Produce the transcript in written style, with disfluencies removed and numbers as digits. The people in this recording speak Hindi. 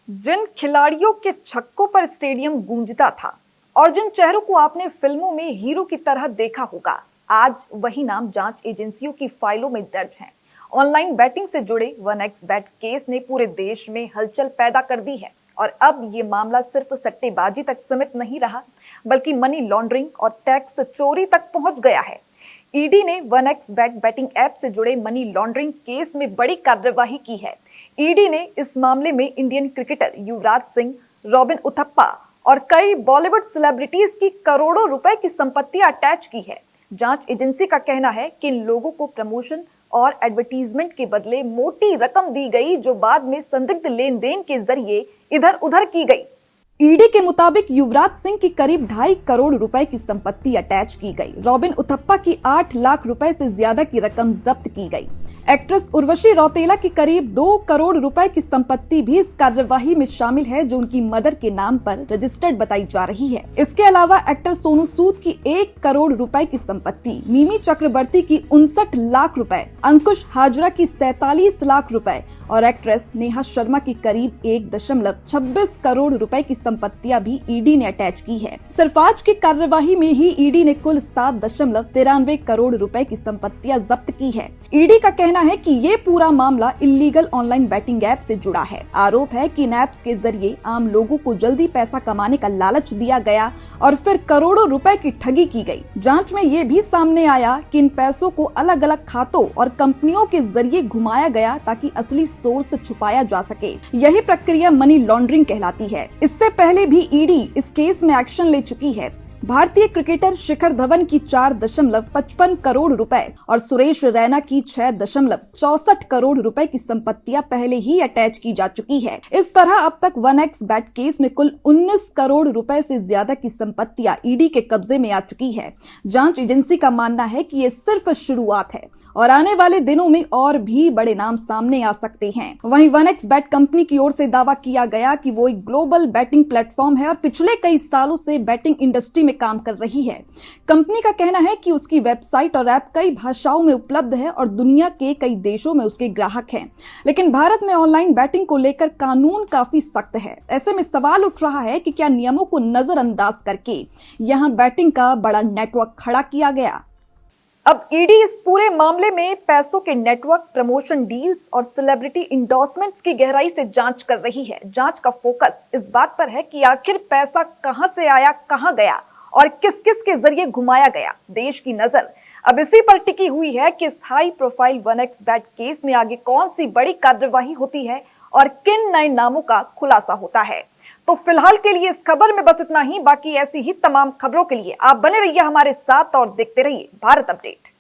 जिन खिलाड़ियों के छक्कों पर स्टेडियम गूंजता था और जिन चेहरों को आपने फिल्मों में हीरो की तरह देखा होगा, आज वही नाम जांच एजेंसियों की फाइलों में दर्ज हैं। ऑनलाइन बैटिंग से जुड़े 1xBet केस ने पूरे देश में हलचल पैदा कर दी है और अब ये मामला सिर्फ सट्टेबाजी तक सीमित नहीं रहा, बल्कि मनी लॉन्ड्रिंग और टैक्स चोरी तक पहुंच गया है। ईडी ने 1xBet बैटिंग ऐप से जुड़े मनी लॉन्ड्रिंग केस में बड़ी कार्यवाही की है। ईडी ने इस मामले में Indian cricketer Yuvraj Singh, robin Uthappa और कई बॉलीवुड सेलिब्रिटीज की करोड़ों रुपए की संपत्तियां अटैच की है। जांच एजेंसी का कहना है कि इन लोगों को प्रमोशन और एडवर्टीजमेंट के बदले मोटी रकम दी गई, जो बाद में संदिग्ध लेन देन के जरिए इधर उधर की गई। ईडी के मुताबिक युवराज सिंह की करीब 2.5 करोड़ रुपए की संपत्ति अटैच की गई। रॉबिन उथप्पा की 8 लाख रुपए से ज्यादा की रकम जब्त की गई। एक्ट्रेस उर्वशी रौतेला की करीब 2 करोड़ रुपए की संपत्ति भी इस कार्यवाही में शामिल है, जो उनकी मदर के नाम पर रजिस्टर्ड बताई जा रही है। इसके अलावा एक्टर सोनू सूद की 1 करोड़ रुपए की संपत्ति, मिमी चक्रवर्ती की 59 लाख रुपए, अंकुश हाजरा की 47 लाख रुपए और एक्ट्रेस नेहा शर्मा की करीब 1.26 करोड़ रुपए की संपत्तियां भी ईडी ने अटैच की है। सिर्फ आज की कार्यवाही में ही ईडी ने कुल 7.93 करोड़ रुपए की संपत्तियां जब्त की है। ईडी का कहना है कि ये पूरा मामला इल्लीगल ऑनलाइन बैटिंग ऐप से जुड़ा है। आरोप है कि इन ऐप्स के जरिए आम लोगों को जल्दी पैसा कमाने का लालच दिया गया और फिर करोड़ों रुपए की ठगी की गई। जांच में ये भी सामने आया कि इन पैसों को अलग अलग खातों और कंपनियों के जरिए घुमाया गया ताकि असली सोर्स छुपाया जा सके। यही प्रक्रिया मनी लॉन्ड्रिंग कहलाती है। इससे पहले भी ईडी इस केस में एक्शन ले चुकी है। भारतीय क्रिकेटर शिखर धवन की 4.55 करोड़ रुपए और सुरेश रैना की 6.64 करोड़ रुपए की संपत्तियां पहले ही अटैच की जा चुकी है। इस तरह अब तक 1xBet केस में कुल 19 करोड़ रुपए से ज्यादा की संपत्तियां ईडी के कब्जे में आ चुकी है। जांच एजेंसी का मानना है कि ये सिर्फ शुरुआत है और आने वाले दिनों में और भी बड़े नाम सामने आ सकते हैं। वहीं 1xBet कंपनी की ओर से दावा किया गया कि वो एक ग्लोबल बैटिंग प्लेटफॉर्म है और पिछले कई सालों से बैटिंग इंडस्ट्री में काम कर रही है। कंपनी का कहना है कि उसकी वेबसाइट और ऐप कई भाषाओं में उपलब्ध है और दुनिया के कई देशों में उसके ग्राहक हैं। लेकिन भारत में ऑनलाइन बैटिंग को लेकर कानून काफी सख्त है। ऐसे में सवाल उठ रहा है कि क्या नियमों को नजरअंदाज करके यहाँ बैटिंग का बड़ा नेटवर्क खड़ा किया गया। अब ईडी इस पूरे मामले में पैसों के नेटवर्क, प्रमोशन डील्स और सेलिब्रिटी इंडोर्समेंट्स की गहराई से जांच कर रही है। जांच का फोकस इस बात पर है कि आखिर पैसा कहां से आया, कहां गया और किस किस के जरिए घुमाया गया। देश की नजर अब इसी पर टिकी हुई है कि इस हाई प्रोफाइल 1xBet केस में आगे कौन सी बड़ी कार्यवाही होती है और किन नए नामों का खुलासा होता है। तो फिलहाल के लिए इस खबर में बस इतना ही। बाकी ऐसी ही तमाम खबरों के लिए आप बने रहिए हमारे साथ और देखते रहिए भारत अपडेट।